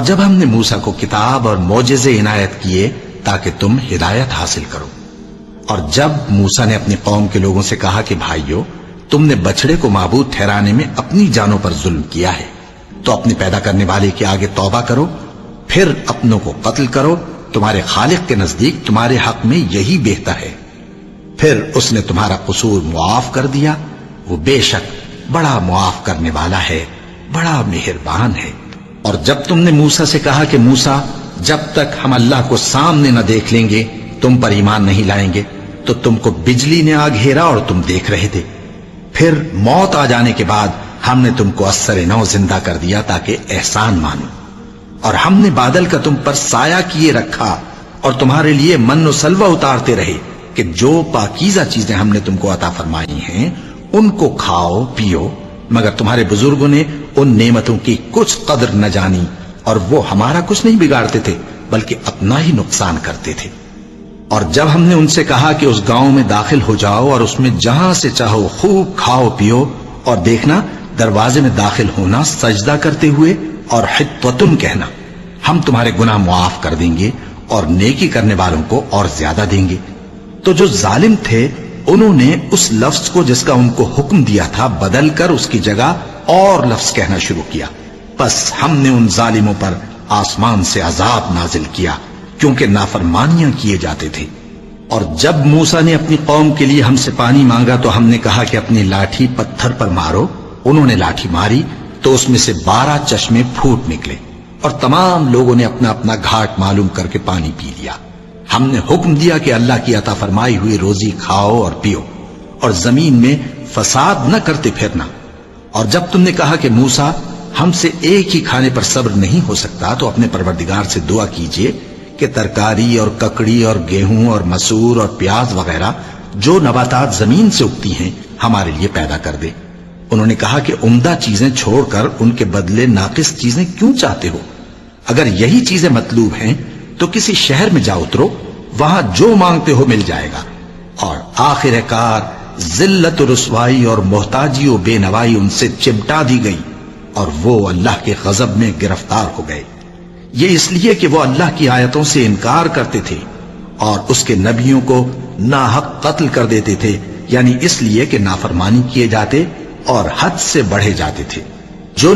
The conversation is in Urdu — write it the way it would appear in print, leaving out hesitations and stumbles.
اور جب ہم نے موسیٰ کو کتاب اور معجزے عنایت کیے تاکہ تم ہدایت حاصل کرو، اور جب موسیٰ نے اپنی قوم کے لوگوں سے کہا کہ بھائیو، تم نے بچڑے کو معبود ٹھہرانے میں اپنی جانوں پر ظلم کیا ہے، تو اپنے پیدا کرنے والے کے آگے توبہ کرو، پھر اپنوں کو قتل کرو، تمہارے خالق کے نزدیک تمہارے حق میں یہی بہتر ہے، پھر اس نے تمہارا قصور معاف کر دیا، وہ بے شک بڑا معاف کرنے والا ہے، بڑا مہربان ہے۔ اور جب تم نے موسیٰ سے کہا کہ موسیٰ، جب تک ہم اللہ کو سامنے نہ دیکھ لیں گے تم پر ایمان نہیں لائیں گے، تو تم کو بجلی نے آ گھیرا اور تم دیکھ رہے تھے، پھر موت آ جانے کے بعد ہم نے تم کو اثر نو زندہ کر دیا تاکہ احسان مانو، اور ہم نے بادل کا تم پر سایہ کیے رکھا اور تمہارے لیے من و سلوہ اتارتے رہے کہ جو پاکیزہ چیزیں ہم نے تم کو عطا فرمائی ہیں ان کو کھاؤ پیو، مگر تمہارے بزرگوں نے ان نعمتوں کی کچھ قدر نہ جانی، اور وہ ہمارا کچھ نہیں بگاڑتے تھے بلکہ اپنا ہی نقصان کرتے تھے۔ اور جب ہم نے ان سے کہا کہ اس گاؤں میں داخل ہو جاؤ اور اس میں جہاں سے چاہو خوب کھاؤ پیو، اور دیکھنا دروازے میں داخل ہونا سجدہ کرتے ہوئے اور حطوتن کہنا، ہم تمہارے گناہ معاف کر دیں گے اور نیکی کرنے والوں کو اور زیادہ دیں گے، تو جو ظالم تھے انہوں نے اس لفظ کو جس کا ان کو حکم دیا تھا بدل کر اس کی جگہ اور لفظ کہنا شروع کیا، بس ہم نے ان ظالموں پر آسمان سے عذاب نازل کیا کیونکہ نافرمانیاں کیے جاتے تھے۔ اور جب موسیٰ نے اپنی قوم کے لیے ہم سے پانی مانگا تو ہم نے کہا کہ اپنی لاٹھی پتھر پر مارو، انہوں نے لاٹھی ماری تو اس میں سے 12 چشمے پھوٹ نکلے، اور تمام لوگوں نے اپنا اپنا گھاٹ معلوم کر کے پانی پی لیا۔ ہم نے حکم دیا کہ اللہ کی عطا فرمائی ہوئی روزی کھاؤ اور پیو، اور زمین میں فساد نہ کرتے پھرنا۔ اور جب تم نے کہا کہ موسیٰ، ہم سے ایک ہی کھانے پر صبر نہیں ہو سکتا، تو اپنے پروردگار سے دعا کیجئے کہ ترکاری اور ککڑی اور گیہوں اور مسور اور پیاز وغیرہ جو نباتات زمین سے اگتی ہیں ہمارے لیے پیدا کر دے۔ انہوں نے کہا کہ عمدہ چیزیں چھوڑ کر ان کے بدلے ناقص چیزیں کیوں چاہتے ہو؟ اگر یہی چیزیں مطلوب ہیں تو کسی شہر میں جا اترو، وہاں جو مانگتے ہو مل جائے گا، اور آخر کار ذلت و رسوائی اور محتاجی و بے نوائی ان سے چمٹا دی گئی، اور وہ اللہ کے غضب میں گرفتار ہو گئے۔ یہ اس لیے کہ وہ اللہ کی آیتوں سے انکار کرتے تھے اور اس کے نبیوں کو ناحق قتل کر دیتے تھے، یعنی اس لیے کہ نافرمانی کیے جاتے اور حد سے بڑھے جاتے تھے۔